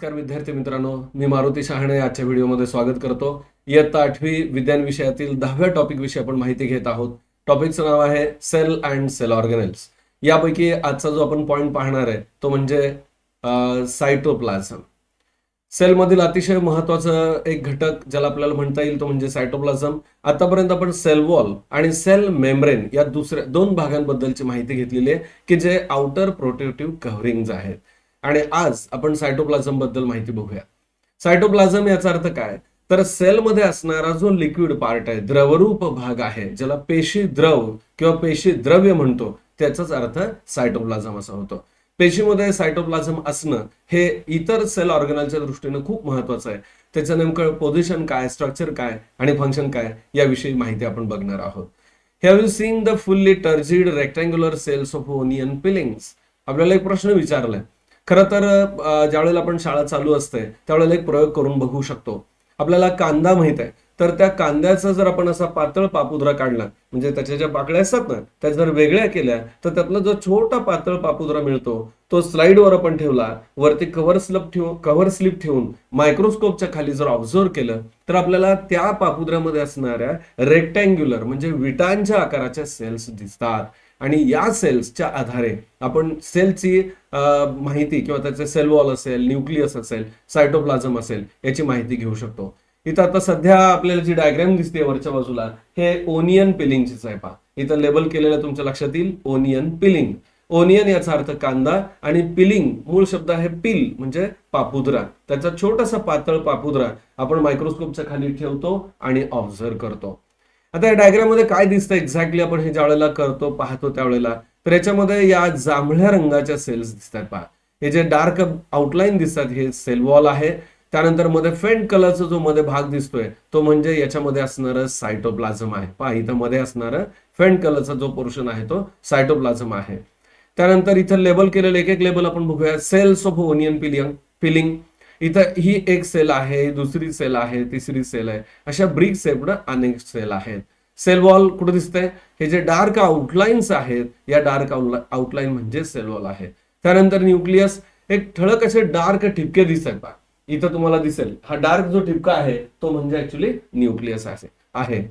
नमस्कार विद्यार्थी मित्रांनो, मी मारुती शहाणे आजच्या व्हिडिओमध्ये स्वागत करतो. इयत्ता 8वी विज्ञान विषयातील 10व्या टॉपिक विषयी आपण माहिती घेत आहोत. टॉपिकचं नाव आहे सेल अँड सेल ऑर्गॅनेल्स. यापैकी आजचा जो आपण पॉइंट पाहणार आहे तो म्हणजे सायटोप्लाझम. सेलमधील अतिशय महत्वाचं एक घटक ज्याला आपल्याला म्हणता येईल तो म्हणजे सायटोप्लाझम. आतापर्यंत आपण सेल वॉल आणि सेल मेम्ब्रेन या दुसऱ्या दोन भागांबद्दलची माहिती घेतलेली आहे की जे आउटर प्रोटेक्टिव्ह कव्हरिंग्ज आहेत. आणि आज आपण सायटोप्लाझम बद्दल माहिती बघूया. सायटोप्लाझम याचा अर्थ काय, तर सेलमध्ये असणारा जो लिक्विड पार्ट आहे, द्रवरूप भाग आहे, ज्याला पेशी द्रव किंवा पेशी द्रव्य म्हणतो, त्याचाच अर्थ सायटोप्लाझम असा होतो. पेशीमध्ये सायटोप्लाझम असणं हे इतर सेल ऑर्गनलच्या दृष्टीने खूप महत्वाचं आहे. त्याचं नेमकं पोझिशन काय, स्ट्रक्चर काय आणि फंक्शन काय याविषयी माहिती आपण बघणार आहोत. Have you seen the fully turgid rectangular cells of onion peelings. आपल्याला एक प्रश्न विचारलाय. खरं तर ज्यावेळेला आपण शाळा चालू असते त्यावेळेला एक प्रयोग करून बघू शकतो. आपल्याला कांदा माहित आहे, तर त्या कांद्याचा जर आपण असा पातळ पापुद्रा काढला, म्हणजे त्याच्या ज्या पाकळ्या असतात ना त्या जर वेगळ्या केल्या, तर त्यातला जो छोटा पातळ पापुद्रा मिळतो तो स्लाइडवर आपण ठेवला, वरती कव्हर स्लिप ठेवून मायक्रोस्कोपच्या खाली जर ऑब्झर्व केलं तर आपल्याला त्या पापुद्र्यामध्ये असणाऱ्या रेक्टँग्युलर म्हणजे विटांच्या आकाराच्या सेल्स दिसतात. आणि या सेल्सच्या आधारे आपण सेलची माहिती किंवा त्याचे सेल वॉल असेल, न्यूक्लियस असेल, सायटोप्लाझम असेल याची माहिती घेऊ शकतो. इथं आता सध्या आपल्याला जी डायग्राम दिसते वरच्या बाजूला हे ओनियन पिलिंगचीच आहे. पहा इथं लेबल केलेलं तुमच्या लक्षात येईल ओनियन पिलिंग. ओनियन याचा अर्थ कांदा आणि पिलिंग मूळ शब्द आहे पिल म्हणजे पापुद्रा. त्याचा छोटासा पातळ पापुद्रा आपण मायक्रोस्कोपच्या खाली ठेवतो आणि ऑब्झर्व करतो. आता या डायग्राम मध्ये काय दिसतं एक्झॅक्टली आपण हे ज्या वेळेला करतो पाहतो त्यावेळेला, तर याच्यामध्ये या जांभळ्या रंगाच्या सेल्स दिसतात. पहा हे जे डार्क आउटलाईन दिसतात हे सेल वॉल आहे. त्यानंतर मध्ये फेंट कलरचा जो मध्ये भाग दिसतोय तो म्हणजे याच्यामध्ये असणारं सायटोप्लाझम आहे. पहा इथं मध्ये असणारं फेंट कलरचा जो पोर्शन आहे तो सायटोप्लाझम आहे. त्यानंतर इथं लेबल केलेलं एक एक लेबल आपण बघूया. Cells of onion peeling. इथं ही एक सेल आहे, दुसरी सेल आहे, तिसरी सेल आहे, अशा ब्रिक शेप्ड अनेक सेल आहेत. सेल वॉल कुठे दिसतंय, हे जे डार्क आउटलाईन्स आहेत या डार्क आउटलाईन म्हणजे सेल वॉल आहे. त्यानंतर न्यूक्लियस, एक ठळक असे डार्क ठिपके दिसतात. पहा इथं तुम्हाला दिसेल हा डार्क जो ठिपका आहे तो म्हणजे ऍक्च्युली न्यूक्लियस आहे.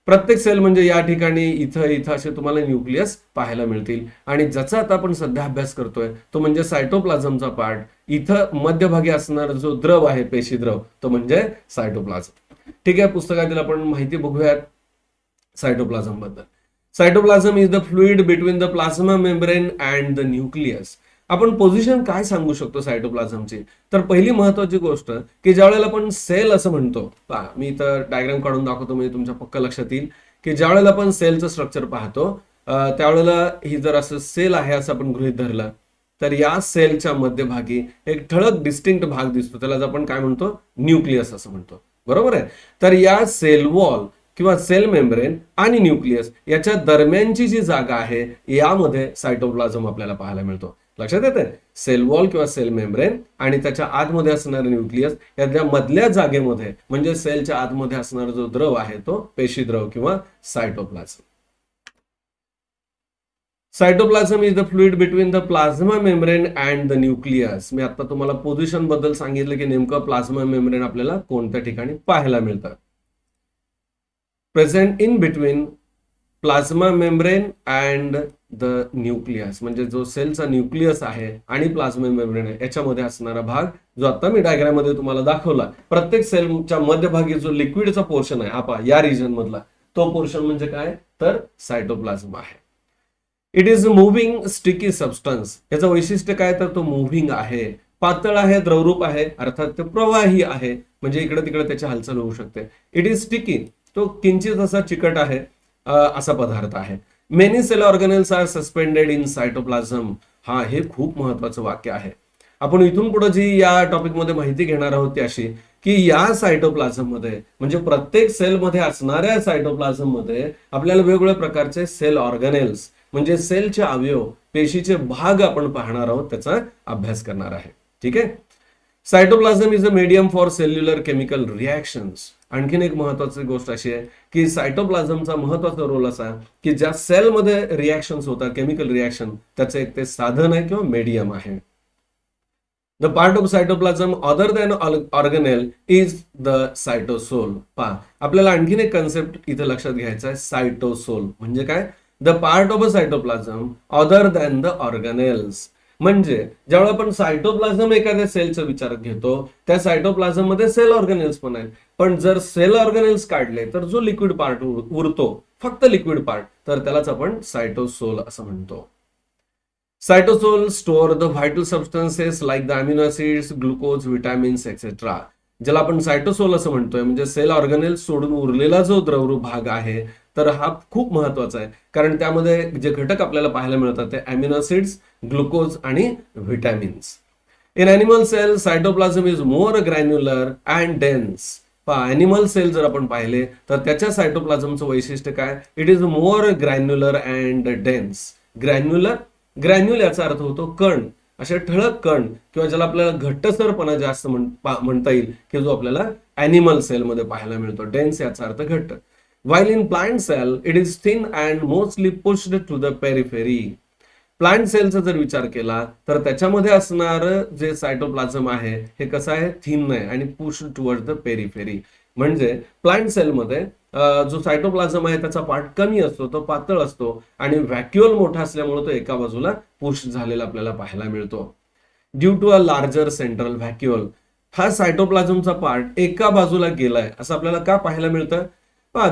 प्रत्येक सेल म्हणजे या ठिकाणी इथं असे तुम्हाला न्यूक्लियस पाहायला मिळतील. आणि ज्याचा आता आपण सध्या अभ्यास करतोय तो म्हणजे सायटोप्लाझमचा पार्ट. इथं मध्यभागी असणारा जो द्रव आहे, पेशी द्रव, तो म्हणजे सायटोप्लाझम. ठीक आहे, पुस्तकातील आपण माहिती बघूयात सायटोप्लाझम बद्दल. Cytoplasm is the fluid between the plasma membrane and the nucleus. आपण पोझिशन काय सांगू शकतो सायटोप्लाझमची, तर पहिली महत्वाची गोष्ट की ज्यावेळेला आपण सेल असं म्हणतो, पहा मी इथं डायग्राम काढून दाखवतो म्हणजे तुमच्या पक्का लक्षात येईल की ज्यावेळेला आपण सेलचं स्ट्रक्चर पाहतो त्यावेळेला ही जर असं सेल आहे असं आपण गृहीत धरलं तर या सेलच्या मध्यभागी एक ठळक डिस्टिंक्ट भाग दिसतो, त्याला आपण काय म्हणतो, न्यूक्लियस असं म्हणतो. बरोबर आहे. तर या सेल वॉल किंवा सेल मेम्ब्रेन आणि न्यूक्लियस याच्या दरम्यानची जी जागा आहे यामध्ये सायटोप्लाझम आपल्याला पाहायला मिळतो. लक्षात येते, सेल वॉल किंवा सेल मेम्ब्रेन आणि त्याच्या आतमध्ये असणारे न्यूक्लियस याच्या मधल्या जागेमध्ये म्हणजे सेलच्या आतमध्ये असणारा जो द्रव आहे तो पेशी द्रव किंवा cytoplasm. Cytoplasm is the fluid between the plasma membrane and the nucleus. मी आता तुम्हाला पोझिशन बद्दल सांगितलं की नेमकं प्लाझ्मा मेम्ब्रेन आपल्याला कोणत्या ठिकाणी पाहायला मिळतं. Present in between plasma membrane and the nucleus म्हणजे जो सेलचा न्यूक्लियस आहे आणि प्लाझ्मा मेम्ब्रेन आहे याच्यामध्ये असणारा भाग जो आता मी डायग्राम मध्ये तुम्हाला दाखवला. प्रत्येक सेलच्या मध्यभागी जो लिक्विडचा पोर्शन आहे आपा या रिजन मधला तो पोर्शन म्हणजे काय, तर सायटोप्लाझम आहे. It is moving sticky substance. याचं वैशिष्ट्य काय, तर तो मुव्हिंग आहे, पातळ आहे, द्रवरूप आहे, अर्थात ते प्रवाही आहे म्हणजे इकडे तिकडे त्याची हालचाल होऊ शकते. इट इज स्टिकी, तो किंचित असा चिकट आहे असा पदार्थ आहे. Many cell organelles are suspended in cytoplasm. हा हे खूप महत्वाचं वाक्य आहे. आपण इथून पुढे जी या टॉपिक मध्ये माहिती घेणार आहोत ती अशी की या सायटोप्लाझम मध्ये म्हणजे प्रत्येक सेलमध्ये असणाऱ्या सायटोप्लाझम मध्ये आपल्याला वेगवेगळ्या प्रकारचे सेल ऑर्गॅनेल्स म्हणजे सेलचे अवयव, पेशीचे भाग आपण पाहणार आहोत, त्याचा अभ्यास करणार आहे. ठीक आहे. Cytoplasm is a medium for cellular chemical reactions. आणखीन एक महत्वाची गोष्ट अशी आहे की सायटोप्लाझमचा महत्वाचा रोल असा की ज्या सेलमध्ये रिॲक्शन्स होतात, केमिकल रिॲक्शन, त्याचं एक ते साधन आहे किंवा मीडियम आहे. The part of cytoplasm other than organelle is the cytosol. पहा, आपल्याला आणखीन एक कन्सेप्ट इथे लक्षात घ्यायचा आहे. सायटोसोल म्हणजे काय? The part of a cytoplasm other than the organelles. म्हणजे ज्यावेळेला आपण सायटोप्लाझम एखाद्या सेलचा विचार घेतो, त्या सायटोप्लाझम मध्ये सेल ऑर्गनेल्स पण आहेत. पण जर सेल ऑर्गनेल्स काढले तर जो लिक्विड पार्ट उरतो, फक्त लिक्विड पार्ट, तर त्यालाच आपण सायटोसोल असं म्हणतो. Cytosol store the vital substances like the amino acids, glucose, vitamins etcetera. ज्याला आपण सायटोसोल असं म्हणतोय, म्हणजे सेल ऑर्गनेल्स सोडून उरलेला जो द्रवरूप भाग आहे, तर हा खूप महत्वाचा आहे. कारण त्यामध्ये जे घटक आपल्याला पाहायला मिळतात ते अमिनो ऍसिड्स, ग्लुकोज आणि vitamins. In animal cell cytoplasm is more granular and dense. Animal cell जर आपण पाहिले तर त्याच्या सायटोप्लाझमचं वैशिष्ट्य काय? It is more granular and dense. Granule याचा अर्थ होतो कण, असे ठळक कण, किंवा ज्याला आपल्याला घट्टसरपणा जास्त म्हणता येईल, की जो आपल्याला अॅनिमल सेलमध्ये पाहायला मिळतो. डेन्स याचा अर्थ घट्ट. While in plant cell, it is thin and mostly pushed to the periphery. Plant सेलचा जर विचार केला तर त्याच्यामध्ये असणारं जे सायटोप्लाझम आहे हे कसं आहे? थिन आहे आणि पुश टुवर्ड द पेरिफेरी. म्हणजे प्लांट सेलमध्ये जो सायटोप्लाझम आहे त्याचा पार्ट कमी असतो, तो पातळ असतो आणि व्हॅक्युअल मोठा असल्यामुळे तो एका बाजूला पुश झालेला आपल्याला पाहायला मिळतो. Due to a larger central vacuole. हा सायटोप्लाझमचा पार्ट एका बाजूला गेलाय असं आपल्याला का पाहायला मिळतं?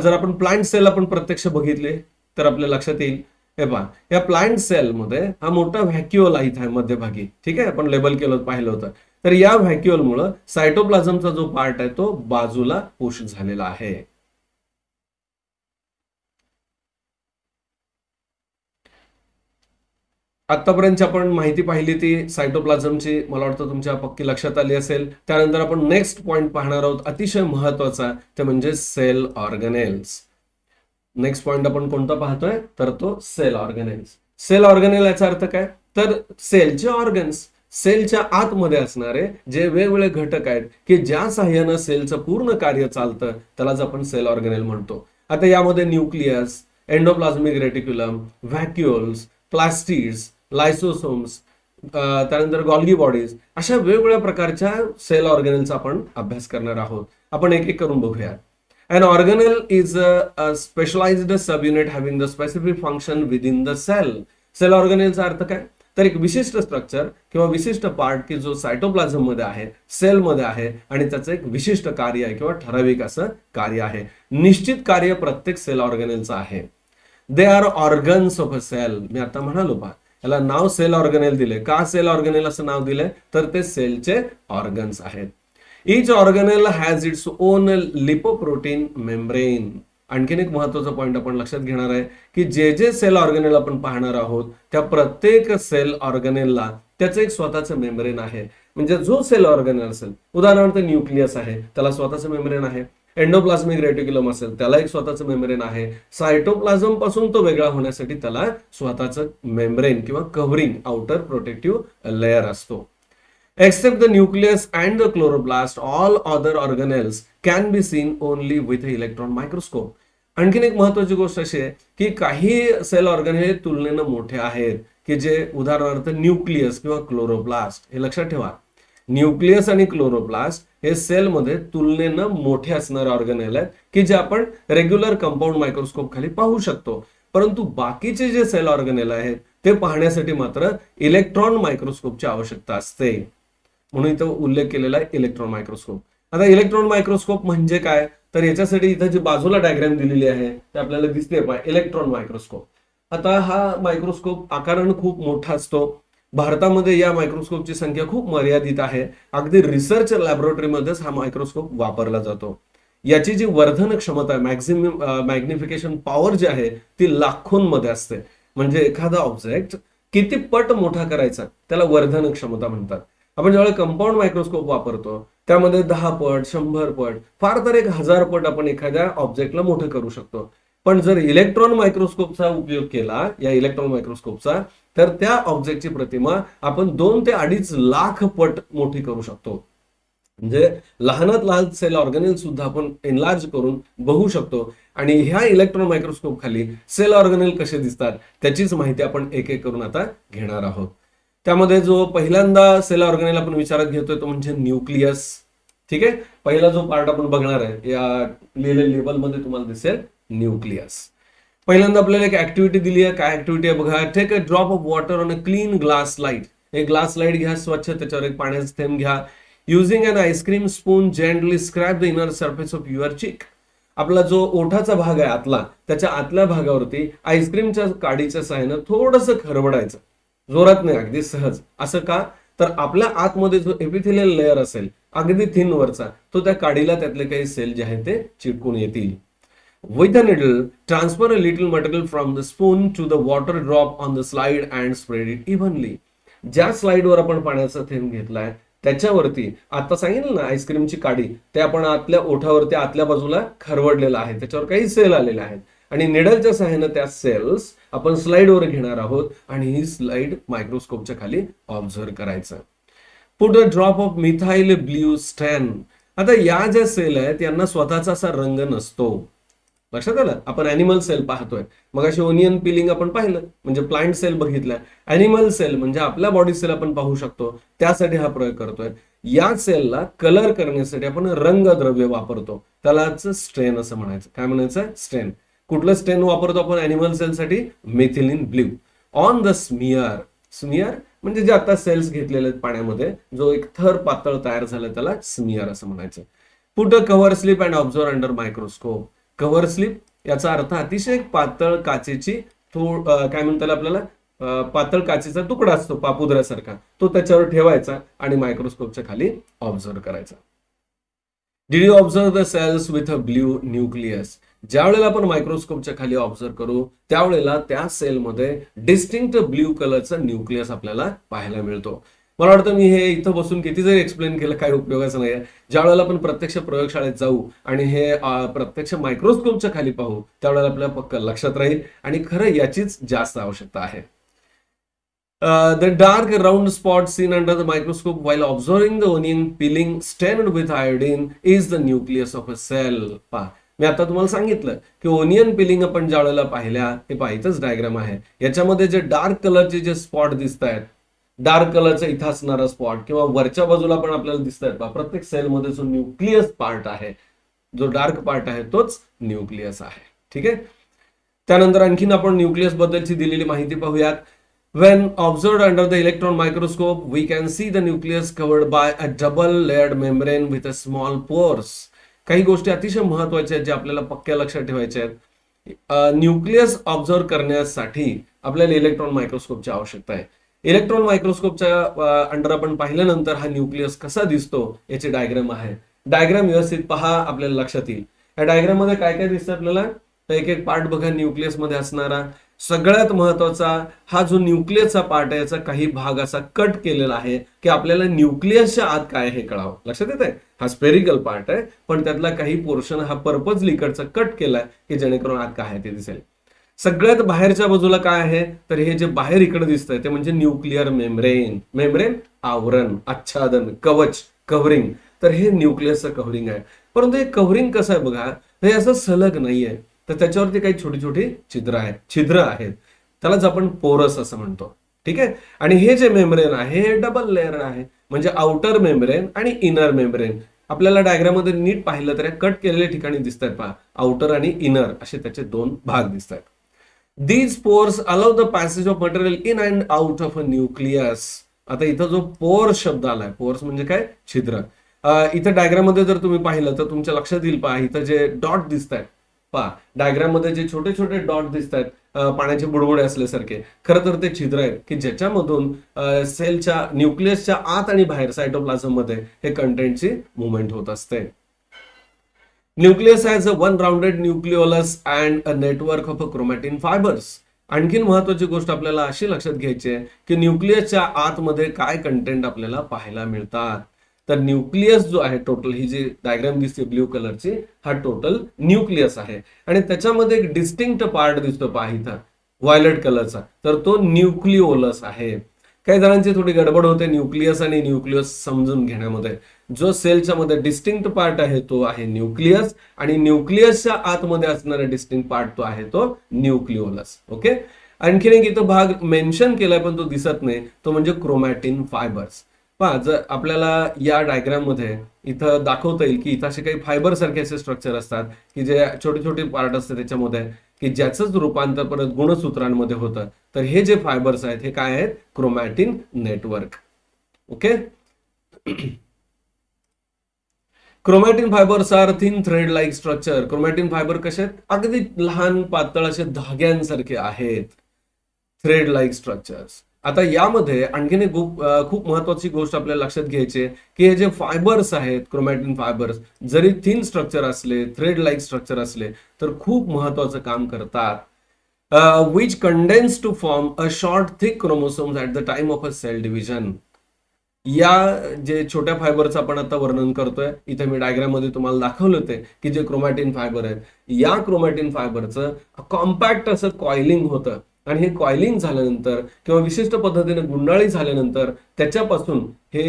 जर आपण प्लांट सेल आपण प्रत्यक्ष बघितले तर आपल्या लक्षात येईल. हे पहा, या प्लांट सेल मध्ये हा मोठा व्हॅक्युअल आहे मध्यभागी. ठीक आहे, आपण लेबल केलं पाहिलं होतं. तर या व्हॅक्युअल मुळे सायटोप्लाझमचा जो पार्ट आहे तो बाजूला पुश झालेला आहे. आतापर्यंत आपण माहिती पाहिली ती सायटोप्लाझमची, मला वाटतं तुमच्या पक्की लक्षात आली असेल. त्यानंतर आपण नेक्स्ट पॉइंट पाहणार आहोत, अतिशय महत्वाचा, ते म्हणजे सेल ऑर्गनेल्स. नेक्स्ट पॉइंट आपण कोणता पाहतोय? तर तो सेल ऑर्गनेल्स. सेल ऑर्गनेल याचा अर्थ काय? तर सेलचे ऑर्गन्स, सेलच्या आतमध्ये असणारे जे वेगवेगळे घटक आहेत की ज्या साह्यानं सेलचं पूर्ण कार्य चालतं, त्यालाच आपण सेल ऑर्गनेल म्हणतो. आता यामध्ये nucleus, endoplasmic reticulum, vacuoles, plastids, lysosomes, त्यानंतर गॉल्गी बॉडीज, अशा वेगवेगळ्या प्रकारच्या सेल ऑर्गनेलचा आपण अभ्यास करणार आहोत. आपण एक एक करून बघूया. An organelle is a specialized subunit having the specific function within the cell. Cell ऑर्गनेलचा अर्थ काय? तर एक विशिष्ट स्ट्रक्चर किंवा विशिष्ट पार्ट की जो सायटोप्लाझम मध्ये आहे, सेल मध्ये आहे आणि त्याचं एक विशिष्ट कार्य आहे किंवा ठराविक असं कार्य आहे. निश्चित कार्य प्रत्येक सेल ऑर्गनेलचं आहे. They are organs of a cell. मी आता म्हणालो पहा, याला नाव सेल ऑर्गनेल दिले. का सेल ऑर्गनेल असं नाव दिलंय? तर ते सेलचे ऑर्गन्स आहेत. Each organelle has its own lipoprotein membrane. आणखीन एक महत्वाचा पॉइंट आपण लक्षात घेणार आहे की जे जे सेल ऑर्गनेल आपण पाहणार आहोत त्या प्रत्येक सेल ऑर्गनेलला त्याचं एक स्वतःचं मेम्ब्रेन आहे. म्हणजे जो सेल ऑर्गनेल असेल, उदाहरणार्थ न्यूक्लियस आहे, त्याला स्वतःचं मेम्ब्रेन आहे. एंडोप्लाझमिक रेटिक्युलम असेल, त्याला एक स्वतःचं मेम्ब्रेन आहे. सायटोप्लाझम पासून तो वेगळा होण्यासाठी त्याला स्वतःचं मेम्ब्रेन किंवा कव्हरिंग, आउटर प्रोटेक्टिव्ह लेअर असतो. Except the nucleus and the chloroplast, all other organelles can be seen only with an electron microscope. आणखीन एक महत्वाची गोष्ट अशी आहे की काही सेल ऑर्गनेल तुलनेनं मोठे आहेत की जे उदाहरणार्थ न्यूक्लियस किंवा क्लोरोप्लास्ट. हे लक्षात ठेवा, न्यूक्लियस आणि क्लोरोप्लास्ट हे सेलमध्ये तुलनेनं मोठे असणारे ऑर्गनेल आहेत की जे आपण रेग्युलर कंपाऊंड मायक्रोस्कोप खाली पाहू शकतो. परंतु बाकीचे जे सेल ऑर्गनेल आहेत ते पाहण्यासाठी मात्र इलेक्ट्रॉन मायक्रोस्कोपची आवश्यकता असते. म्हणून इथं उल्लेख केलेला आहे इलेक्ट्रॉन मायक्रोस्कोप. आता इलेक्ट्रॉन मायक्रोस्कोप म्हणजे काय? तर याच्यासाठी इथं जी बाजूला डायग्राम दिलेली आहे ते आपल्याला दिसते पहा, इलेक्ट्रॉन मायक्रोस्कोप. आता हा मायक्रोस्कोप आकारानं खूप मोठा असतो. भारतामध्ये या मायक्रोस्कोपची संख्या खूप मर्यादित आहे. अगदी रिसर्च लॅबोरेटरीमध्येच हा मायक्रोस्कोप वापरला जातो. याची जी वर्धन क्षमता, मॅग्निफिकेशन पॉवर जी आहे ती लाखोंमध्ये असते. म्हणजे एखादा ऑब्जेक्ट किती पट मोठा करायचा त्याला वर्धन क्षमता म्हणतात. आपण ज्यावेळेला कंपाऊंड मायक्रोस्कोप वापरतो त्यामध्ये 10 पट, 100 पट, फार तर 1000 पट आपण एखाद्या ऑब्जेक्टला मोठं करू शकतो. पण जर इलेक्ट्रॉन मायक्रोस्कोपचा उपयोग केला, या इलेक्ट्रॉन मायक्रोस्कोपचा, तर त्या ऑब्जेक्टची प्रतिमा आपण 2 ते 2.5 लाख पट मोठी करू शकतो. म्हणजे लहानात लहान सेल ऑर्गनेल सुद्धा आपण एनलार्ज करून बघू शकतो. आणि ह्या इलेक्ट्रॉन मायक्रोस्कोप खाली सेल ऑर्गनेल कसे दिसतात त्याचीच माहिती आपण एक एक करून आता घेणार आहोत. त्यामध्ये जो पहिल्यांदा सेल ऑर्गनेल आपण विचारात घेतोय तो म्हणजे न्यूक्लियस. ठीक आहे, पहिला जो पार्ट आपण बघणार आहे या लिहिलेल्या लेबलमध्ये तुम्हाला दिसेल न्यूक्लियस. पहिल्यांदा आपल्याला एक ऍक्टिव्हिटी दिली आहे. काय ऍक्टिव्हिटी आहे बघा. Take a drop of water on a clean glass slide. एक ग्लास स्लाइड घ्या स्वच्छ, त्याच्यावर एक पाण्याचा थेंब घ्या. Using an ice cream spoon gently scrape the inner surface of your cheek. आपला जो ओठाचा भाग आहे आतला, त्याच्या आतल्या भागावरती आईस्क्रीमच्या काडीच्या सहाय्यानं थोडंसं खरबडायचं, जोरात नाही, अगदी सहज. असं का, तर आपल्या आतमध्ये जो एपिथेलियल लेअर असेल अगदी थिन वरचा, तो त्या काडीला त्यातले काही सेल जे आहेत ते चिटकून येतील. With a needle, transfer a little material from the spoon to the water drop on the slide and spread it evenly. ज्या स्लाइडवर आपण पाण्याचा थेंब घेतलाय त्याच्यावरती आता सांगितलं ना आईस्क्रीमची काडी, ते आपण आतल्या ओठावरती आतल्या बाजूला खरवडलेलं आहे, त्याच्यावर काही सेल आलेले आहेत आणि निडलच्या सहाय्याने त्या सेल्स आपण स्लाइडवर घेणार आहोत आणि ही स्लाइड मायक्रोस्कोपच्या खाली ऑब्झर्व करायचं. Put a drop of methyl blue Stan. आता या ज्या सेल आहेत यांना स्वतःचा असा रंग नसतो. लक्षात आलं, आपण अॅनिमल सेल पाहतोय. मग अशी ओनियन पिलिंग आपण पाहिलं म्हणजे प्लांट सेल बघितलाय. अॅनिमल सेल म्हणजे आपल्या बॉडी सेल आपण पाहू शकतो, त्यासाठी हा प्रयोग करतोय. या सेलला कलर करण्यासाठी आपण रंगद्रव्य वापरतो, त्यालाच स्ट्रेन असं म्हणायचं. काय म्हणायचं, स्ट्रेन. कुठलं स्ट्रेन वापरतो आपण अॅनिमल सेलसाठी, methylene blue. On the smear. Smear म्हणजे जे आता सेल्स घेतलेले आहेत पाण्यामध्ये, जो एक थर पातळ तयार झाला त्याला स्मियर असं म्हणायचं. Put a cover slip and observe under microscope. Cover slip याचा अर्थ अतिशय पातळ काचेची काय म्हणतात आपल्याला, पातळ काचेचा तुकडा असतो पापुद्र्यासारखा, तो त्याच्यावर ठेवायचा आणि मायक्रोस्कोपच्या खाली ऑब्झर्व करायचा. Did you observe the cells with a blue nucleus. ज्या वेळेला आपण मायक्रोस्कोपच्या खाली ऑब्झर्व करू त्यावेळेला त्या सेलमध्ये डिस्टिंक्ट ब्ल्यू कलरचा न्यूक्लियस आपल्याला पाहायला मिळतो. मला वाटतं मी हे इथं बसून किती जरी एक्सप्लेन केलं काही उपयोगाचं नाही. ज्या वेळेला आपण प्रत्यक्ष प्रयोगशाळेत जाऊ आणि हे प्रत्यक्ष मायक्रोस्कोपच्या खाली पाहू त्यावेळेला आपल्याला पक्क लक्षात राहील आणि खरं याचीच जास्त आवश्यकता आहे. The dark round spot seen under the microscope while observing the onion peeling stained with iodine is the nucleus of a cell. पहा, मी आता तुम्हाला सांगितलं की ओनियन पिलिंग आपण ज्या वेळेला पाहिल्या, हे पाहितच डायग्राम आहे, याच्यामध्ये जे डार्क कलरचे जे स्पॉट दिसत आहेत, डार्क कलरचा इथं असणारा स्पॉट किंवा वरच्या बाजूला पण आपल्याला दिसत आहेत, प्रत्येक सेलमध्ये जो न्यूक्लियस पार्ट आहे, जो डार्क पार्ट आहे तोच न्यूक्लियस आहे. ठीक आहे, त्यानंतर आणखीन आपण न्यूक्लियस बद्दलची दिलेली माहिती पाहूयात. When observed under the electron microscope, we can see the nucleus covered by a double layered membrane with a small pores. काही गोष्टी अतिशय महत्वाच्या आहेत ज्या आपल्याला पक्क्या लक्षात ठेवायच्या आहेत. न्यूक्लियस ऑब्झर्व करण्यासाठी आपल्याला इलेक्ट्रॉन मायक्रोस्कोपची आवश्यकता आहे. इलेक्ट्रॉन मायक्रोस्कोपच्या अंडर आपण पाहिल्यानंतर हा न्यूक्लियस कसा दिसतो याची डायग्राम आहे. डायग्राम व्यवस्थित पहा, आपल्याला लक्षात येईल. या डायग्राम मध्ये काय काय दिसतं आपल्याला, एक एक पार्ट बघा न्यूक्लियस मध्ये असणारा. सगळ्यात महत्वाचा हा जो न्यूक्लियसचा पार्ट आहे याचा काही भाग असा कट केलेला आहे की आपल्याला न्यूक्लियसच्या आत काय हे कळावं. लक्षात येत आहे, हा स्पेरिकल पार्ट आहे पण त्यातला काही पोर्शन हा पर्पजली इकडचा कट केलाय की जेणेकरून आत काय आहे ते दिसेल. सगळ्यात बाहेरच्या बाजूला काय आहे तर हे जे बाहेर इकडे दिसतंय ते म्हणजे न्यूक्लिअर मेम्ब्रेन. मेम्ब्रेन आवरण, आच्छादन, कवच, कव्हरिंग. तर हे न्यूक्लियसचं कव्हरिंग आहे. परंतु हे कव्हरिंग कसं आहे बघा, हे असं सलग नाहीये, तर त्याच्यावरती काही छोटी छोटी छिद्र आहेत, त्यालाच आपण पोरस असं म्हणतो. ठीक आहे, आणि हे जे मेम्ब्रेन आहे हे डबल लेअर आहे, म्हणजे आउटर मेम्ब्रेन आणि इनर मेम्ब्रेन. आपल्याला डायग्राम मध्ये नीट पाहिलं तर कट केलेल्या ठिकाणी दिसत आहेत पहा, आउटर आणि इनर असे त्याचे दोन भाग दिसत आहेत. These pores allow the passage of material in and out of a nucleus. आता इथं जो पोर शब्द आलाय, पोर्स म्हणजे काय, छिद्र. इथं डायग्राम मध्ये जर तुम्ही पाहिलं तर तुमच्या लक्षात येईल पहा, इथं जे डॉट दिसत आहेत पहा, डायग्राम मध्ये जे छोटे छोटे डॉट दिसत आहेत पाण्याचे बुडबुडे असल्यासारखे, खरं तर ते छिद्र आहेत की ज्याच्यामधून सेलच्या न्यूक्लियसच्या आत आणि बाहेर सायटोप्लाझम मध्ये हे कंटेंटची मुवमेंट होत असते. Nucleus has a one rounded nucleolus and a network of chromatin fibres. आणखीन महत्वाची गोष्ट आपल्याला अशी लक्षात घ्यायची आहे की न्यूक्लियसच्या आतमध्ये काय कंटेंट आपल्याला पाहायला मिळतात. तर न्यूक्लियस जो आहे टोटल, ही जी डायग्राम दिसते ब्ल्यू कलरची, हा टोटल न्यूक्लियस आहे आणि त्याच्यामध्ये एक डिस्टिंक्ट पार्ट दिसतो पहा इथं व्हायलेट कलरचा, तर तो न्यूक्लिओलस आहे. काही जणांची थोडी गडबड होते न्यूक्लियस आणि न्यूक्लियस समजून घेण्यामध्ये. जो सेलच्या मध्ये डिस्टिंक्ट पार्ट आहे तो आहे न्यूक्लियस आणि न्यूक्लियसच्या आतमध्ये असणारा डिस्टिंक्ट पार्ट तो आहे तो न्यूक्लिओलस. ओके, आणखीन एक इथं भाग मेन्शन केलाय पण तो दिसत नाही, तो म्हणजे क्रोमॅटिन फायबर्स. पहा, जर आपल्याला या डायग्राम मध्ये इथं दाखवता येईल की इथं असे काही फायबर सारखे असे स्ट्रक्चर असतात की जे छोटे छोटे पार्ट असतात त्याच्यामध्ये, की ज्याचंच रूपांतर परत गुणसूत्रांमध्ये होतं. तर हे जे फायबर्स आहेत हे काय आहेत? Chromatin network. Okay. Chromatin fibres are thin thread like structure. Chromatin fibre कसे आहेत? अगदी लहान पातळ असे धाग्यांसारखे आहेत, थ्रेड लाईक स्ट्रक्चर्स. आता यामध्ये आणखीन एक खूप महत्वाची गोष्ट आपल्याला लक्षात घ्यायची आहे की हे जे फायबर्स आहेत, क्रोमॅटिन फायबर्स, जरी थिन स्ट्रक्चर असले, थ्रेड लाईक स्ट्रक्चर असले, तर खूप महत्वाचं काम करतात. Which condense to form a short thick chromosomes at the time of a cell division. या जे छोट्या फायबरचं आपण आता वर्णन करतोय, इथे मी डायग्राम मध्ये तुम्हाला दाखवलं होते की जे क्रोमॅटिन फायबर आहेत, या क्रोमॅटिन फायबरचं कॉम्पॅक्ट असं कॉइलिंग होतं. आणि हे कॉइलिंग झाल्यानंतर किंवा विशिष्ट पद्धतीने गुंडाळी झाल्यानंतर त्याच्यापासून हे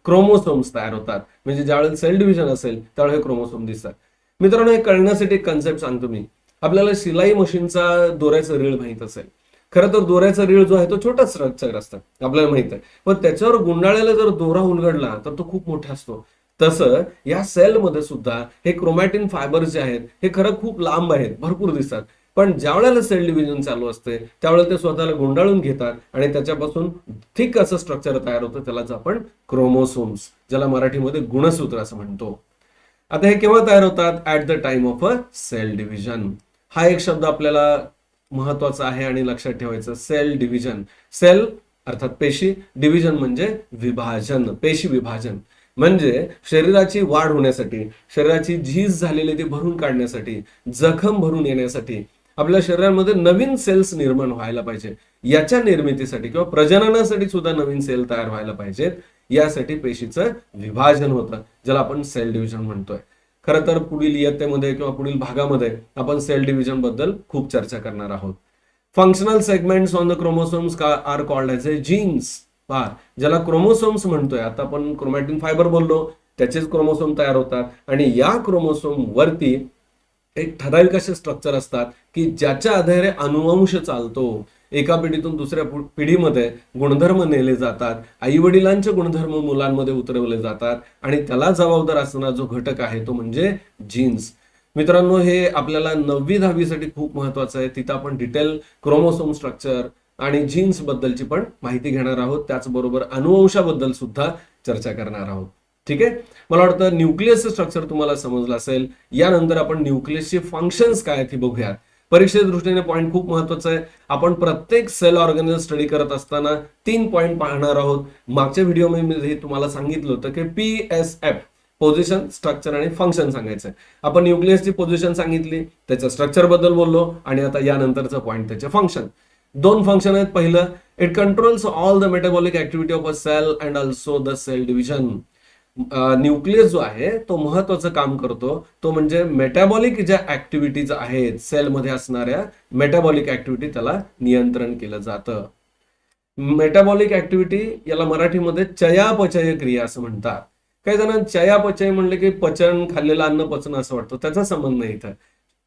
क्रोमोसोम्स तयार होतात. म्हणजे ज्यावेळेला सेल डिव्हिजन असेल त्यावेळेला हे क्रोमोसोम दिसतात. मित्रांनो, हे कळण्यासाठी एक कन्सेप्ट सांगतो मी. आपल्याला शिलाई मशीनचा दोऱ्याचं रीळ माहित असेल. खरं तर दोऱ्याचा रीळ जो आहे तो छोटा स्ट्रक्चर असतं, आपल्याला माहित आहे. पण त्याच्यावर गुंडाळलेला जर दोरा उलगडला तर तो खूप मोठा असतो. तसं या सेलमध्ये सुद्धा हे क्रोमॅटिन फायबर्स जे आहेत हे खरं खूप लांब आहेत, भरपूर दिसतात. पण ज्या वेळेला सेल डिव्हिजन चालू असते त्यावेळेला ते स्वतःला गुंडाळून घेतात आणि त्याच्यापासून थिक असं स्ट्रक्चर तयार होतं, त्यालाच आपण क्रोमोसोम्स, ज्याला मराठीमध्ये गुणसूत्र असं म्हणतो. आता हे केव्हा तयार होतात? At the time of a cell division. हा एक शब्द आपल्याला महत्वाचा आहे आणि लक्षात ठेवायचं. Sale division. सेल अर्थात पेशी, डिव्हिजन म्हणजे विभाजन, पेशी विभाजन. म्हणजे शरीराची वाढ होण्यासाठी, शरीराची झीज झालेली ती भरून काढण्यासाठी, जखम भरून येण्यासाठी, आपल्या शरीरामध्ये नवीन सेल्स निर्माण व्हायला पाहिजे, याच्या निर्मितीसाठी किंवा प्रजननासाठी सुद्धा नवीन सेल तयार व्हायला पाहिजेत, यासाठी पेशीचं विभाजन होतं, ज्याला आपण सेल डिव्हिजन म्हणतोय. खरं तर पुढील इयत्तेमध्ये किंवा पुढील भागामध्ये आपण सेल डिव्हिजन बद्दल खूप चर्चा करणार आहोत. Functional segments on the chromosomes are called as a genes. पहा, ज्याला क्रोमोसोम्स म्हणतोय, आता आपण क्रोमॅटिन फायबर बोललो, त्याचेच क्रोमोसोम तयार होतात आणि या क्रोमोसोम वरती एक ठराविक असे स्ट्रक्चर असतात की ज्याच्या आधारे अनुवंश चालतो. एका पिढीतून दुसऱ्या पिढीमध्ये गुणधर्म नेले जातात, आई वडिलांचे गुणधर्म मुलांमध्ये उतरवले जातात आणि त्याला जबाबदार असणारा जो घटक आहे तो म्हणजे जीन्स. मित्रांनो, हे आपल्याला 9वी-10वी साठी खूप महत्वाचं आहे. तिथं आपण डिटेल क्रोमोसोम स्ट्रक्चर आणि जीन्स बद्दलची पण माहिती घेणार आहोत, त्याचबरोबर अनुवंशाबद्दल सुद्धा चर्चा करणार आहोत. ठीक आहे. मला वाटतं न्यूक्लियसचं स्ट्रक्चर तुम्हाला समजलं असेल. यानंतर आपण न्यूक्लियसचे फंक्शन्स काय आहेत हे बघूयात. परीक्षेच्या दृष्टीने पॉईंट खूप महत्वाचा आहे. आपण प्रत्येक सेल ऑर्गॅनिझम स्टडी करत असताना 3 पॉईंट पाहणार आहोत. मागच्या व्हिडिओमध्ये तुम्हाला सांगितलं होतं की PSF, पोझिशन, स्ट्रक्चर आणि फंक्शन सांगायचं. आपण न्यूक्लियसची पोझिशन सांगितली, त्याच्या स्ट्रक्चर बद्दल बोललो आणि आता यानंतरचं पॉईंट त्याचे फंक्शन. 2 फंक्शन आहेत. पहिलं, it controls all the metabolic activity of a cell and also the cell division. Nucleus जो आहे तो महत्वाचं काम करतो, तो म्हणजे मेटाबॉलिक ज्या ऍक्टिव्हिटीज आहेत सेलमध्ये असणाऱ्या मेटाबॉलिक ऍक्टिव्हिटी, त्याला नियंत्रण केलं जातं. मेटाबॉलिक ऍक्टिव्हिटी याला मराठीमध्ये चयापचय क्रिया असं म्हणतात. काही जणांना चयापचय म्हणले की पचन, खाल्लेलं अन्न पचन असं वाटतं, त्याचा संबंध नाही. इथं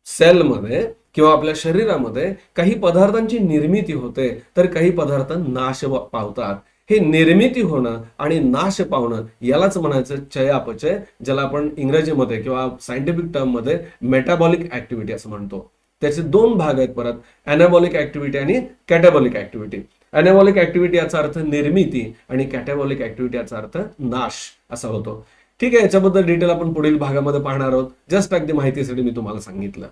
सेलमध्ये किंवा आपल्या शरीरामध्ये काही पदार्थांची निर्मिती होते तर काही पदार्थ नाश पावतात. हे निर्मिती होणं आणि नाश पावणं यालाच म्हणायचं चयापचय, ज्याला आपण इंग्रजीमध्ये किंवा सायंटिफिक टर्म मध्ये मेटाबॉलिक ऍक्टिव्हिटी असं म्हणतो. त्याचे 2 भाग आहेत परत, अॅनाबॉलिक ऍक्टिव्हिटी आणि कॅटाबॉलिक ऍक्टिव्हिटी. अॅनाबॉलिक ऍक्टिव्हिटी याचा अर्थ निर्मिती आणि कॅटाबॉलिक ऍक्टिव्हिटी याचा अर्थ नाश असा होतो. ठीक आहे. याच्याबद्दल डिटेल आपण पुढील भागामध्ये पाहणार आहोत. जस्ट अगदी माहितीसाठी मी तुम्हाला सांगितलं.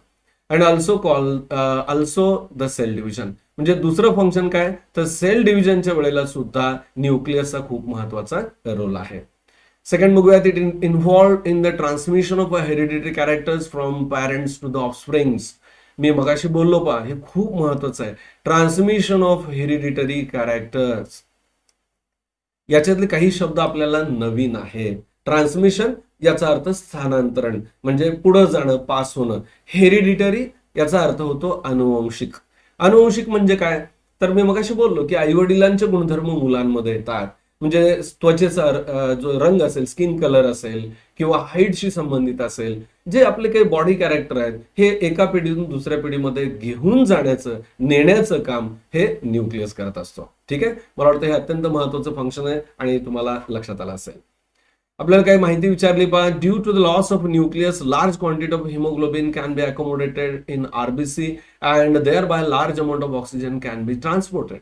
And also the cell division, म्हणजे दुसरं फंक्शन काय, तर सेल डिव्हिजनच्या वेळेला सुद्धा न्यूक्लियसचा खूप महत्वाचा रोल आहे. सेकंड बघूयात, it involved in the transmission of hereditary characters from parents to the offsprings. मी मगाशी बोललो पहा, हे खूप महत्वाचं आहे. ट्रान्समिशन ऑफ हेरिडिटरी कॅरेक्टर्स, याच्यातले काही शब्द आपल्याला नवीन आहे. ट्रान्समिशन याचा अर्थ स्थानांतरण, म्हणजे पुढे जाणं, पास होणं. हेरिडिटरी याचा अर्थ होतो अनुवंशिक. अनुवंशिक म्हणजे काय, तर मी मगाशी बोललो की आई वडिलांचे गुणधर्म मुलांमध्ये येतात. म्हणजे त्वचेचा जो रंग असेल, स्किन कलर असेल किंवा हाईटशी संबंधित असेल, जे आपले काही बॉडी कॅरेक्टर आहेत हे एका पिढीतून दुसऱ्या पिढीमध्ये घेऊन जाण्याचं, नेण्याचं काम हे न्यूक्लियस करत असतो. ठीक आहे, मला वाटतं हे अत्यंत महत्वाचं फंक्शन आहे आणि तुम्हाला लक्षात आलं असेल. आपल्याला काही माहिती विचारली पहा. Due to the loss of nucleus large quantity of haemoglobin can be accommodated in RBC and thereby large amount of oxygen can be transported.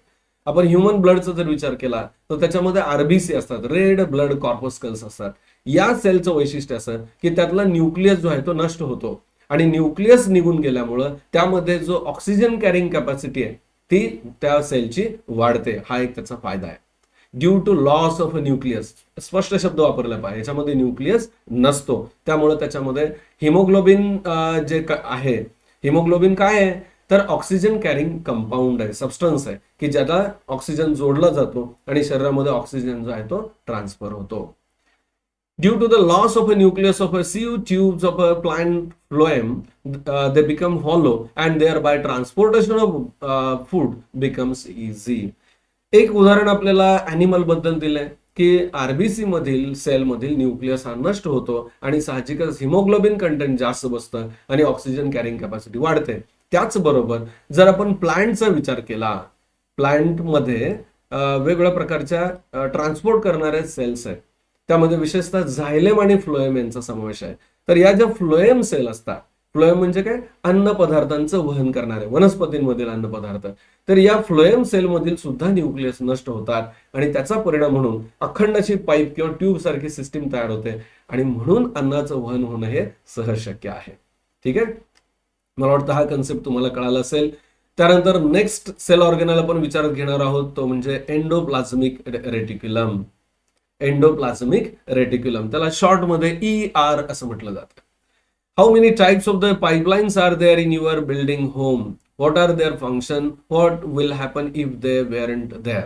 आपण ह्युमन ब्लडचा जर विचार केला तर त्याच्यामध्ये आरबीसी असतात, रेड ब्लड कॉर्पस्कल्स असतात. या सेलचं वैशिष्ट्य असं की त्यातला न्यूक्लियस जो आहे तो नष्ट होतो आणि न्यूक्लियस निघून गेल्यामुळं त्यामध्ये जो ऑक्सिजन कॅरिंग कॅपॅसिटी आहे ती त्या सेलची वाढते. हा एक त्याचा फायदा आहे. Due to loss of nucleus, स्पष्ट शब्द वापरला पाहिजे, याच्यामध्ये न्यूक्लियस नसतो, त्यामुळे त्याच्यामध्ये हिमोग्लोबिन जे आहे, हिमोग्लोबिन काय आहे तर ऑक्सिजन कॅरिंग कंपाऊंड आहे, सबस्टन्स आहे की ज्याला ऑक्सिजन जोडला जातो आणि शरीरामध्ये ऑक्सिजन जो आहे तो ट्रान्सफर होतो. Due to the loss of a nucleus of a sieve tubes of a plant phloem, they become hollow and thereby transportation of food becomes easy. एक उदाहरण आपल्याला अॅनिमल बद्दल दिलंय की आरबीसी मधील सेल मधील न्यूक्लियस हा नष्ट होतो आणि साहजिकच हिमोग्लोबिन कंटेंट जास्त बसतं आणि ऑक्सिजन कॅरिंग कॅपॅसिटी वाढते. त्याचबरोबर जर आपण प्लांटचा विचार केला, प्लांटमध्ये वेगवेगळ्या प्रकारच्या ट्रान्सपोर्ट करणाऱ्या सेल्स आहेत, त्यामध्ये विशेषतः झायलेम आणि फ्लोएम यांचा समावेश आहे. तर या ज्या फ्लोएम सेल असतात, फ्लोएम म्हणजे काय, अन्न पदार्थांचं वहन करणारे, वनस्पतींमधील अन्न पदार्थ, तर या फ्लोएम सेल मधील सुद्धा न्यूक्लियस नष्ट होतात आणि त्याचा परिणाम म्हणून अखंडाची पाईप किंवा ट्यूब सारखी सिस्टीम तयार होते आणि म्हणून अन्नाचं वहन होणं हे सहज शक्य आहे. ठीक आहे, मला वाटतं हा कन्सेप्ट तुम्हाला कळाला असेल. त्यानंतर नेक्स्ट सेल ऑर्गेनल आपण विचारात घेणार आहोत तो म्हणजे एंडोप्लाझमिक रेटिक्युलम. एंडोप्लाझमिक रेटिक्युलम, त्याला शॉर्ट मध्ये ER असं म्हटलं जातं. How many types of the pipelines are there in your building home, what are their function, what will happen if they weren't there.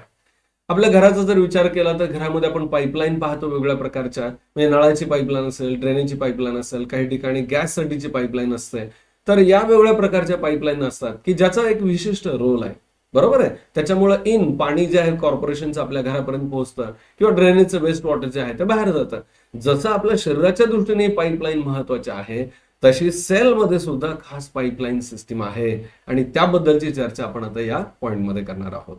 आपल्या घराचा जर विचार केला तर घरामध्ये आपण पाईपलाईन पाहतो वेगवेगळ्या प्रकारच्या, म्हणजे नळाची पाईपलाईन असेल, ड्रेनेजची पाईपलाईन असेल, काही ठिकाणी गॅससाठीची पाईपलाईन असते. तर या वेगवेगळ्या प्रकारच्या पाईपलाईन असतात की ज्याचा एक विशिष्ट रोल आहे, बरोबर आहे. त्याच्यामुळे पाणी जे आहे कॉर्पोरेशनचं आपल्या घरापर्यंत पोहोचतं किंवा ड्रेनेजचं वेस्ट वॉटर जे आहे ते बाहेर जातं. जसं आपल्या शरीराच्या दृष्टीने पाईपलाईन महत्वाची आहे तशी सेलमध्ये सुद्धा खास पाईपलाईन सिस्टीम आहे आणि त्याबद्दलची चर्चा आपण आता या पॉइंटमध्ये करणार आहोत.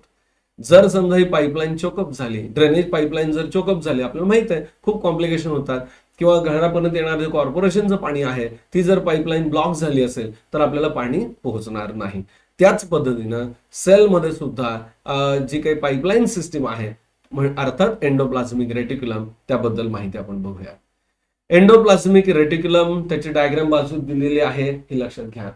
जर समजा ही पाईपलाईन चोकअप झाली, ड्रेनेज पाईपलाईन जर चोकअप झाली, आपल्याला माहित आहे खूप कॉम्प्लिकेशन होतात, किंवा घरापर्यंत येणारं जे कॉर्पोरेशनचं पाणी आहे ती जर पाईपलाईन ब्लॉक झाली असेल तर आपल्याला पाणी पोहोचणार नाही. त्याच पद्धतीनं सेलमध्ये सुद्धा जी काही पाईपलाईन सिस्टीम आहे अर्थात एंडोप्लाझमिक रेटिक्युलम, त्याबद्दल माहिती आपण बघूया. एंडोप्लाझमिक रेटिक्युलम त्याची डायग्राम बाजूत दिलेली आहे, ही लक्षात घ्या.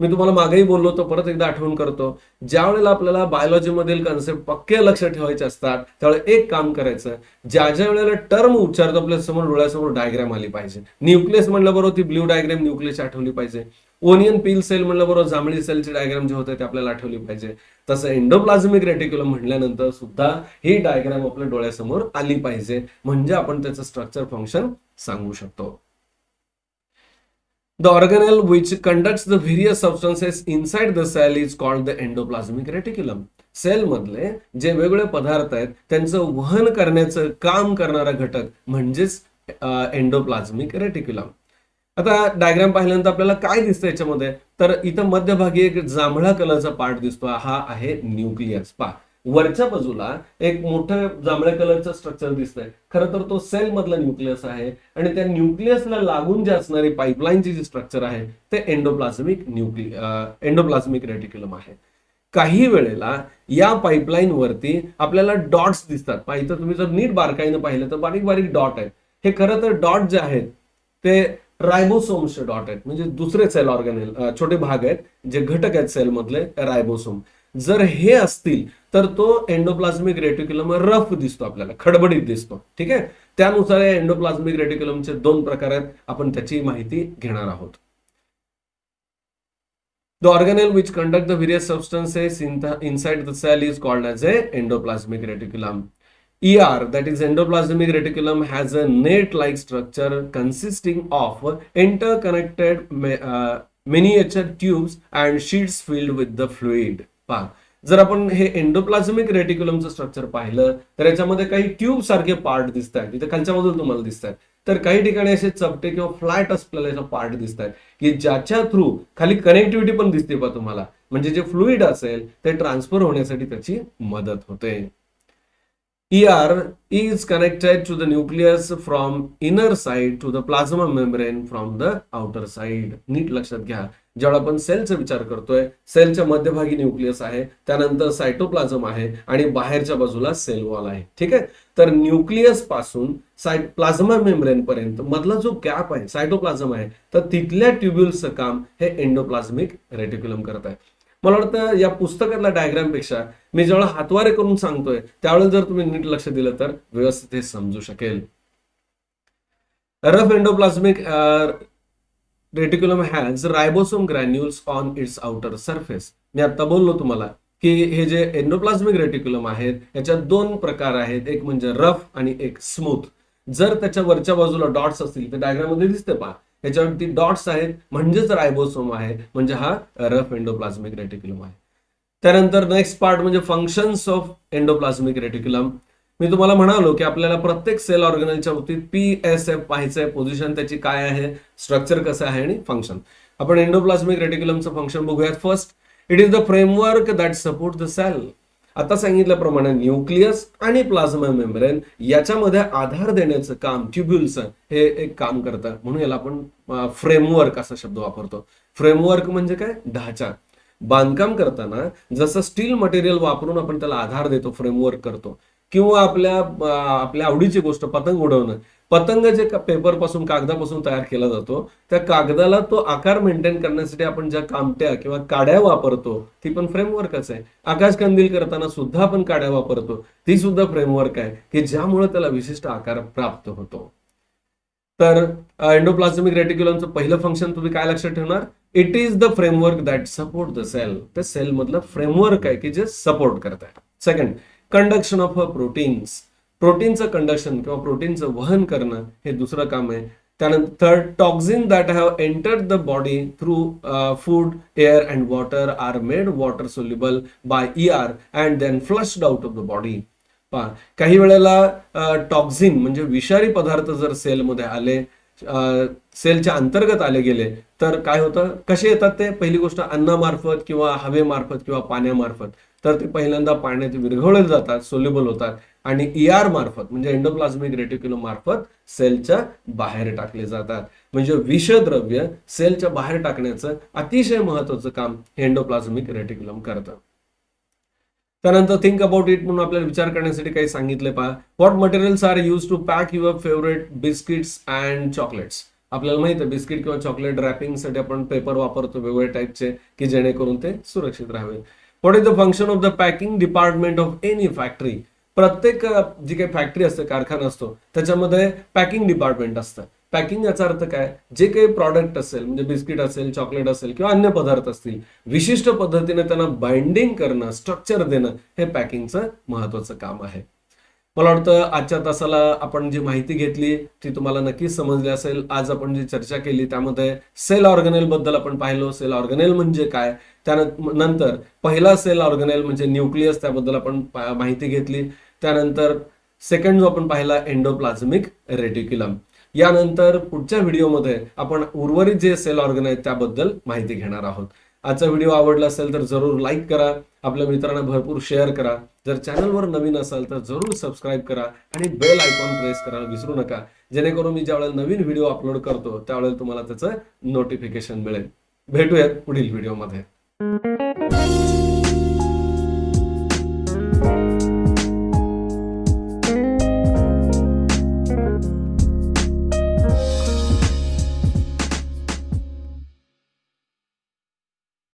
मी तुम्हाला मागेही बोललो तो परत एकदा आठवण करतो. ज्या वेळेला आपल्याला बायोलॉजी मधील कन्सेप्ट पक्के लक्ष ठेवायचे असतात त्यावेळेला एक काम करायचं, ज्या ज्या वेळेला टर्म उच्चारतो आपल्या समोर डोळ्यासमोर डायग्राम आली पाहिजे. न्यूक्लियस म्हणलं बरोबर ती ब्ल्यू डायग्राम न्यूक्लियस आठवली पाहिजे. ओनियन पील सेल म्हणलं बरोबर जांभळी सेलची डायग्राम जे होते ते आपल्याला आठवली पाहिजे. तसं एंडोप्लाझमिक रेटिक्युलम म्हटल्यानंतर सुद्धा ही डायग्राम आपल्या डोळ्यासमोर आली पाहिजे, म्हणजे आपण त्याचं स्ट्रक्चर फंक्शन सांगू शकतो. The organelle which conducts the various substances inside the cell is called the endoplasmic reticulum. Cell मधले जे वेगवेगळे पदार्थ आहेत त्यांचं वहन करण्याचं काम करणारा घटक म्हणजेच एंडोप्लाझमिक रेटिक्युलम. आता डायग्राम पाहिल्यानंतर आपल्याला काय दिसतं याच्यामध्ये, तर इथं मध्यभागी एक जांभळा कलरचा पार्ट दिसतो, हा आहे न्यूक्लियस. पहा वरच्या बाजूला एक मोठं जांभळ्या कलरचं स्ट्रक्चर दिसतंय, खरं तर तो सेल मधला न्यूक्लियस आहे आणि त्या न्यूक्लियसला लागून जे असणारी पाईपलाईनची जी स्ट्रक्चर आहे ते एंडोप्लाझमिक रेटिक्युलम आहे. काही वेळेला या पाईपलाईन वरती आपल्याला डॉट्स दिसतात. पहा इथं तुम्ही जर नीट बारकाईनं पाहिलं तर बारीक बारीक डॉट आहेत. हे खरं तर डॉट जे आहेत ते रायबोसोम्सचे डॉट आहेत, म्हणजे दुसरे सेल ऑर्गेनेल छोटे भाग आहेत जे घटक आहेत सेल मधले, रायबोसोम. जर हे असतील तर तो एंडोप्लाझमिक रेटिक्युलम रफ दिसतो, आपल्याला खडबडीत दिसतो. ठीक आहे, त्यानुसार या एंडोप्लाझमिक रेटिक्युलमचे दोन प्रकार आहेत, आपण त्याची माहिती घेणार आहोत. The organelle which conduct the various substances inside the cell is called as a endoplasmic reticulum. ER, that is endoplasmic reticulum, has a net-like structure consisting of interconnected miniature tubes and sheets filled with the fluid. पहा जर आपण हे endoplasmic रेटिक्युलमचं structure पाहिलं तर याच्यामध्ये काही tube सारखे part दिसत आहेत, इथे खालच्या बाजूला तुम्हाला दिसत आहेत. तर काही ठिकाणी असे चपटे किंवा फ्लॅट असलेले पार्ट दिसत आहेत की ज्याच्या थ्रू खाली कनेक्टिव्हिटी पण दिसते पहा तुम्हाला, म्हणजे जे फ्लुइड असेल ते ट्रान्सफर होण्यासाठी त्याची मदत होते. ER is connected to the nucleus from inner side to the plasma membrane from the outer side. नीट लक्षात घ्या, जेव्हा आपण सेलचा विचार करतोय, सेलच्या मध्यभागी न्यूक्लियस आहे, त्यानंतर सायटोप्लाझम आहे आणि बाहेरच्या बाजूला सेल वॉल आहे. ठीक आहे, तर न्यूक्लियस पासून प्लाझ्मा मेम्ब्रेन पर्यंत मधला जो गॅप आहे, सायटोप्लाझम आहे, तर तिथल्या ट्युब्युल्सचं काम हे एंडोप्लाझमिक रेटिक्युलम करत आहे. मला वाटतं या पुस्तकातल्या डायग्राम पेक्षा मी जेव्हा हातवारे करून सांगतोय त्यावेळेस जर तुम्ही नीट लक्ष दिलं तर व्यवस्थित हे समजू शकेल. Rough endoplasmic reticulum has ribosome granules on its outer surface. मी आता बोललो तुम्हाला की हे जे एंडोप्लाझमिक रेटिक्युलम आहेत याच्यात दोन प्रकार आहेत, एक म्हणजे रफ आणि एक स्मूथ. जर त्याच्या वरच्या बाजूला डॉट्स असतील तर डायग्राम मध्ये दिसते पहा, याच्यावरती डॉट्स आहेत म्हणजेच रायबोसोम आहे, म्हणजे हा रफ एंडोप्लाझमिक रेटिक्युलम आहे. त्यानंतर नेक्स्ट पार्ट म्हणजे फंक्शन्स ऑफ एंडोप्लाझमिक रेटिक्युलम. मी तुम्हाला म्हणालो की आपल्याला प्रत्येक सेल ऑर्गनलच्या बाबतीत PSF पाहायचं आहे, पोझिशन त्याची काय आहे, स्ट्रक्चर कसं आहे आणि फंक्शन. आपण एंडोप्लाझमिक रेटिक्युलमचं फंक्शन बघूयात. First, it is the framework that support the cell. आता सांगितल्याप्रमाणे न्यूक्लियस आणि प्लाझ्मा मेम्ब्रेन याच्यामध्ये आधार देण्याचं काम ट्युब्युल्स हे एक काम करतं, म्हणून याला आपण फ्रेमवर्क असा शब्द वापरतो. फ्रेमवर्क म्हणजे काय, ढाचा. बांधकाम करताना जसं स्टील मटेरियल वापरून आपण त्याला आधार देतो, फ्रेमवर्क करतो, किंवा आपल्या आवडीची गोष्ट पतंग उडवणं, पतंग जे पेपर पासून कागदापासून तयार केला जातो, त्या कागदाला तो आकार मेंटेन करण्यासाठी आपण ज्या कामट्या किंवा काड्या वापरतो ती पण फ्रेमवर्कच आहे. आकाश कंदील करताना सुद्धा आपण काड्या वापरतो, ती सुद्धा फ्रेमवर्क आहे की ज्यामुळे त्याला विशिष्ट आकार प्राप्त होतो. तर एंडोप्लाझमिक रेटिक्युलमचं पहिलं फंक्शन तुम्ही काय लक्षात ठेवणार, it is the framework that support the cell. ते सेल मधलं फ्रेमवर्क आहे की जे सपोर्ट करत आहे. Second, conduction of proteins. प्रोटीनचं कंडक्शन किंवा प्रोटीनचं वहन करणं हे दुसरं काम आहे. त्यानंतर third, toxin that have entered the body through food, air and water are made water soluble by ER and then flushed out of the body. पहा, काही वेळेला टॉक्झिन म्हणजे विषारी पदार्थ जर सेलमध्ये आले, सेलच्या अंतर्गत आले गेले तर काय होतं, कसे येतात ते, पहिली गोष्ट अन्नामार्फत किंवा हवेमार्फत किंवा पाण्यामार्फत. तर ते पहिल्यांदा पाण्यात विरघळले जातात, सोल्युबल होतात आणि ER मार्फत म्हणजे एंडोप्लाझमिक रेटिक्युलम मार्फत सेलच्या बाहेर टाकले जातात. म्हणजे विषद्रव्य सेलच्या बाहेर टाकण्याचं अतिशय महत्वाचं काम एंडोप्लाझमिक रेटिक्युलम करतं. त्यानंतर थिंक अबाउट इट म्हणून आपल्याला विचार करण्यासाठी काही सांगितले पहा. What materials are use to pack your favourite biscuits and chocolates. आपल्याला माहिती आहे बिस्किट किंवा चॉकलेट रॅपिंगसाठी आपण पेपर वापरतो वेगवेगळ्या टाईपचे की जेणेकरून ते सुरक्षित राहावे. What is the function of the packing department of any factory. प्रत्येक जी काही फॅक्टरी असते, कारखाना असतो, त्याच्यामध्ये पॅकिंग डिपार्टमेंट असतं. पॅकिंग याचा अर्थ काय, जे काही प्रॉडक्ट असेल म्हणजे बिस्किट असेल, चॉकलेट असेल किंवा अन्य पदार्थ असतील, विशिष्ट पद्धतीने त्यांना बाइंडिंग करणं, स्ट्रक्चर देणं हे पॅकिंगचं महत्वाचं काम आहे. मला वाटतं आजच्या तासाला आपण जी माहिती घेतली ती तुम्हाला नक्कीच समजली असेल. आज आपण जी चर्चा केली त्यामध्ये सेल ऑर्गनेल बद्दल आपण पाहिलो, सेल ऑर्गनेल म्हणजे काय, त्यानंतर पहिला सेल ऑर्गनेल म्हणजे न्यूक्लियस, त्याबद्दल आपण माहिती घेतली. त्यानंतर सेकंड जो आपण पाहिला एंडोप्लाझमिक रेटिक्युलम. यानंतर पुढच्या व्हिडिओमध्ये आपण उर्वरित जे सेल ऑर्गन आहेत त्याबद्दल माहिती घेणार आहोत. आजचा व्हिडिओ आवडला असेल तर जरूर लाईक करा, आपल्या मित्रांना भरपूर शेअर करा. जर चॅनलवर नवीन असाल तर जरूर सबस्क्राईब करा आणि बेल आयकॉन प्रेस करायला विसरू नका, जेणेकरून मी ज्यावेळेला नवीन व्हिडिओ अपलोड करतो त्यावेळेला तुम्हाला त्याचं नोटिफिकेशन मिळेल. भेटूयात पुढील व्हिडिओमध्ये.